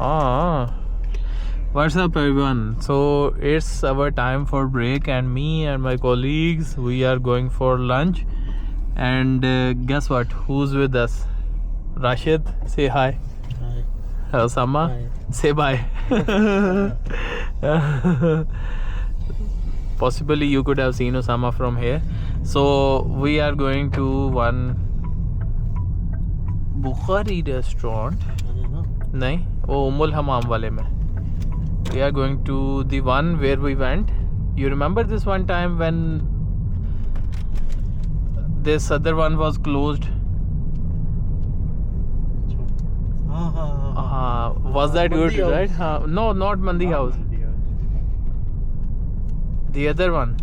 What's up everyone? So it's our time for break and me and my colleagues, we are going for lunch. And guess what? Who's with us? Rashid, say hi. Hi. Osama, Hi. say bye. Possibly you could have seen Osama from here. So we are going to one Bukhari restaurant. नहीं वो उमुल हमाम वाले में. We are going to the one where we went. You remember this one time when this other one was closed? Was that good, right? No, not Mandi House. The other one.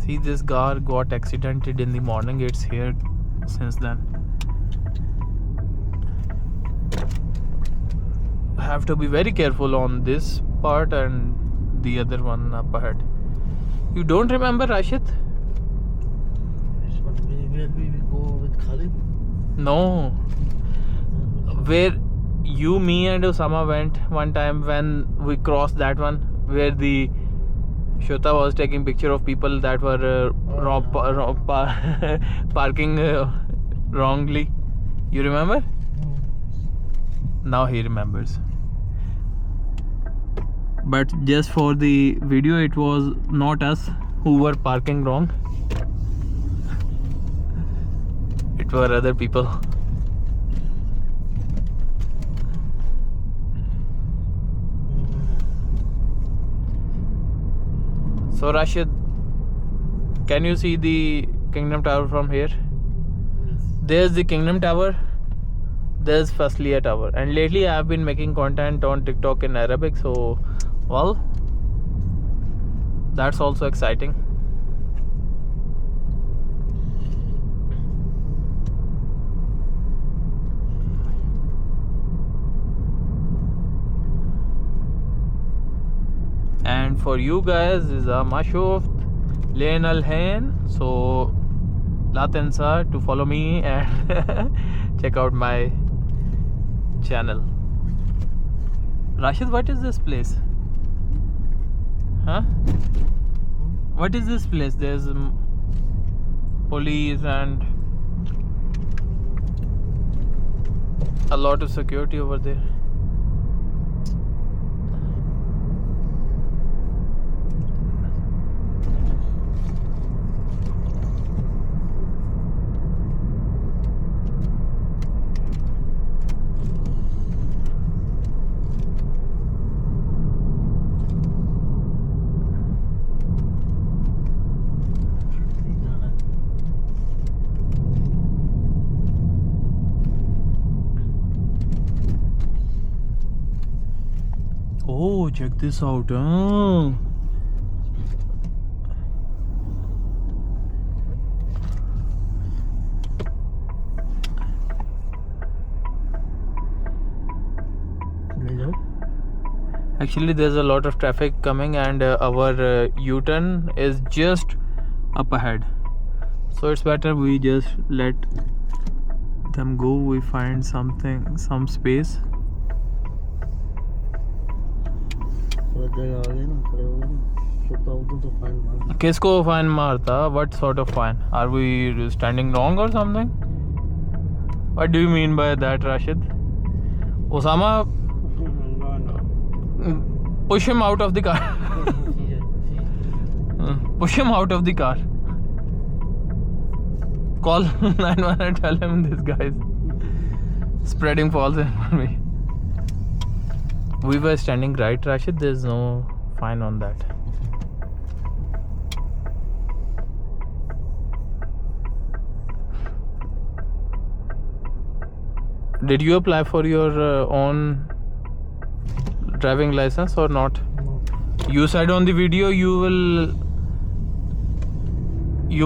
See, this car got accidented in the morning. It's here since then. Have to be very careful on this part and the other one up ahead. You don't remember, Rashid? Where we go with Khalid? No. Where you, me and Osama went one time when we crossed that one, where the Shota was taking picture of people that were parking wrongly. You remember? Now he remembers. But just for the video, it was not us who were parking wrong. It were other people. So Rashid, can you see the Kingdom Tower from here? There's the Kingdom Tower. There's Fasliya Tower. And lately I have been making content on TikTok in Arabic, so well, that's also exciting. And for you guys is a mashuft Lane Al Hain, so la tansa to follow me and check out my channel. Rashid, what is this place? Huh? What is this place? There's police and a lot of security over there. Oh, check this out. Actually, there's a lot of traffic coming and our U-turn is just up ahead. So it's better we just let them go. We find something, some space. किसको fine मारता? What sort of fine? Are we standing wrong or something? What do you mean by that, Rashid? Osama, push him out of the car. Push him out of the car. Call 911 and tell him this guy is spreading false information. We were standing right, Rashid. There's no fine on that. Did you apply for your own driving license or not? No. You said on the video you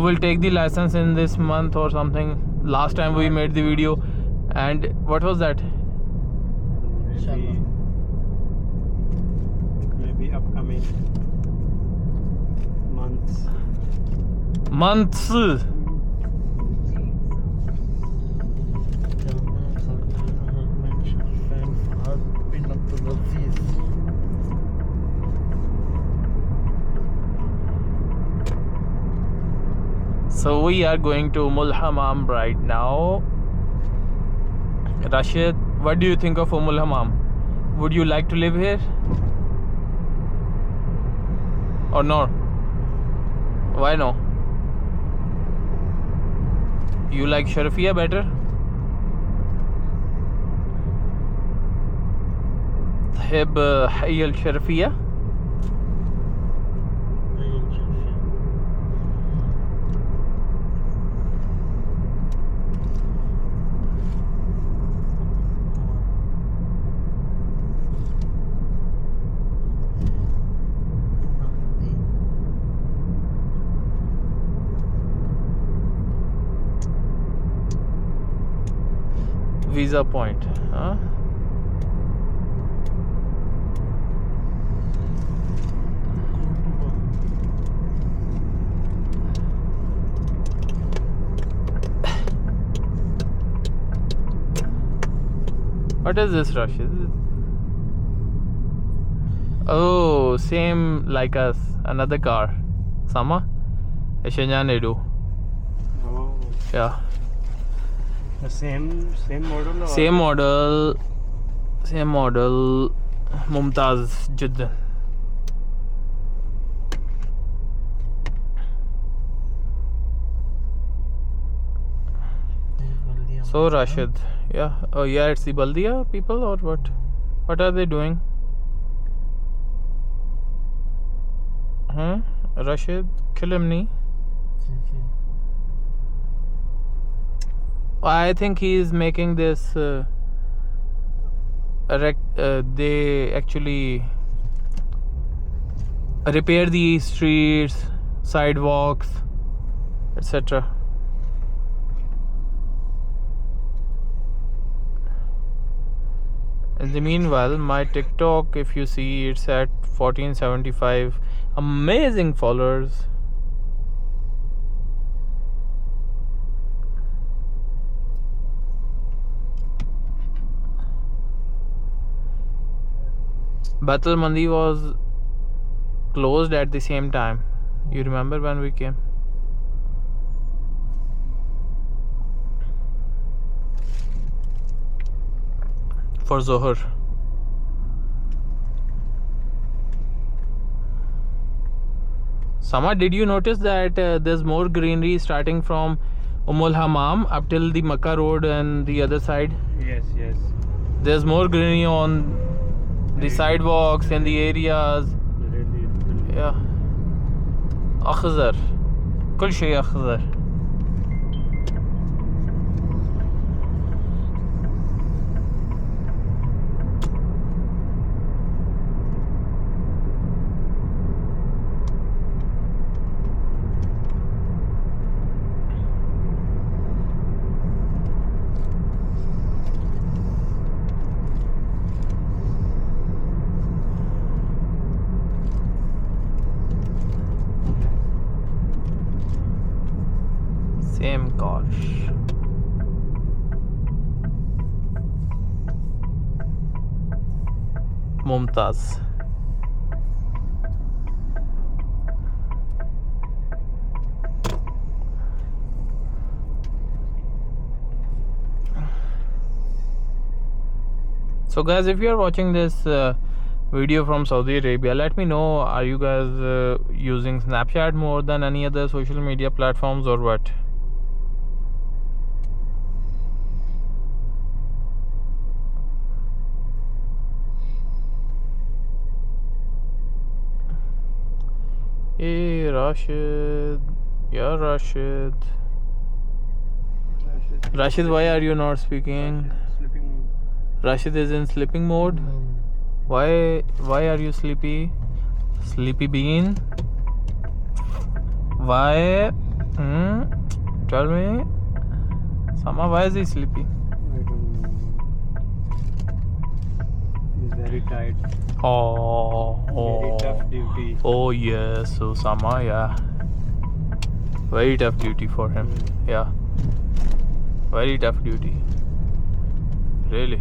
will take the license in this month or something. Last time we made the video, and what was that? Maybe upcoming months. Months. So we are going to Hammam right now. Rashid, what do you think of Hammam? Would you like to live here? Or no? Why no? You like Sharafiyah better? تحب حي الشرفية؟ Visa point, huh? What is this, Rashid? Oh, same like us. Another car. Sama? Changan Eado. Oh. Yeah. The same model. Or Same model. Mumtaz Jiddan. So Rashid, yeah, oh yeah, it's the Baldia people or what? What are they doing? Rashid, kill him nahi. I think he is making this. They actually repair the streets, sidewalks, etc. In the meanwhile, my TikTok, if you see, it's at 1475 amazing followers. Batul Mandi was closed at the same time. You remember when we came? For Zohar. Sama, did you notice that there's more greenery starting from Hammam up till the Maqah road and the other side? Yes. There's more greenery on the sidewalks and the areas. Yeah. أخضر. كل شيء أخضر. Same gosh. Mumtaz. So guys, if you are watching this video from Saudi Arabia, let me know, are you guys using Snapchat more than any other social media platforms or what? Hey Rashid, yeah Rashid. Rashid, why are you not speaking? Sleeping. Rashid is in sleeping mode. Why are you sleepy? Sleepy bean? Why? Tell me. Sama, why is he sleepy? I don't know. He's very tired. Very tough duty. Oh yes, so Sama, yeah. Very tough duty for him. Yeah. Very tough duty. Really.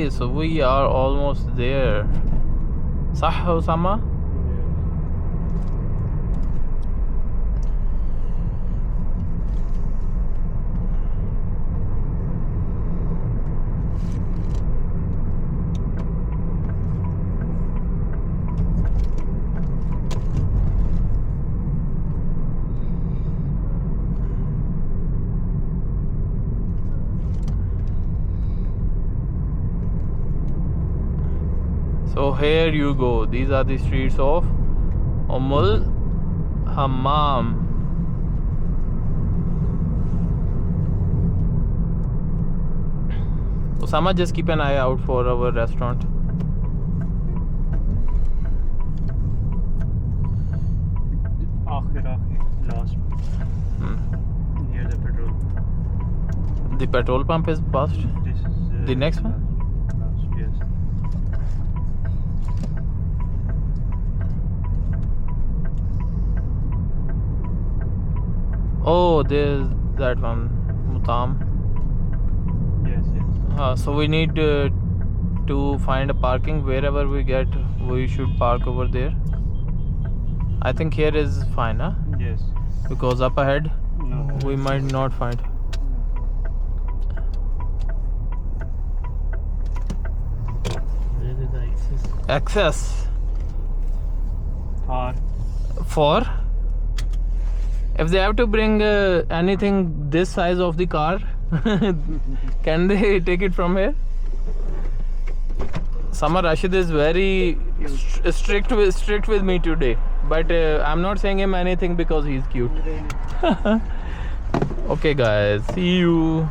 Okay, so we are almost there. صح Osama? So here you go. These are the streets of Ummul Hammam. Osama, just keep an eye out for our restaurant. Last near the petrol. The petrol pump is past. This is The next one? last, yes. Oh, there's that one, Mutam. Yes. So we need to find a parking. Wherever we get, we should park over there. I think here is fine, huh? Yes. Because up ahead No. we might not find. Where is the access? Access for if they have to bring anything this size of the car, can they take it from here? Samar Rashid is very strict with me today, but I'm not saying him anything because he's cute. Okay guys, see you.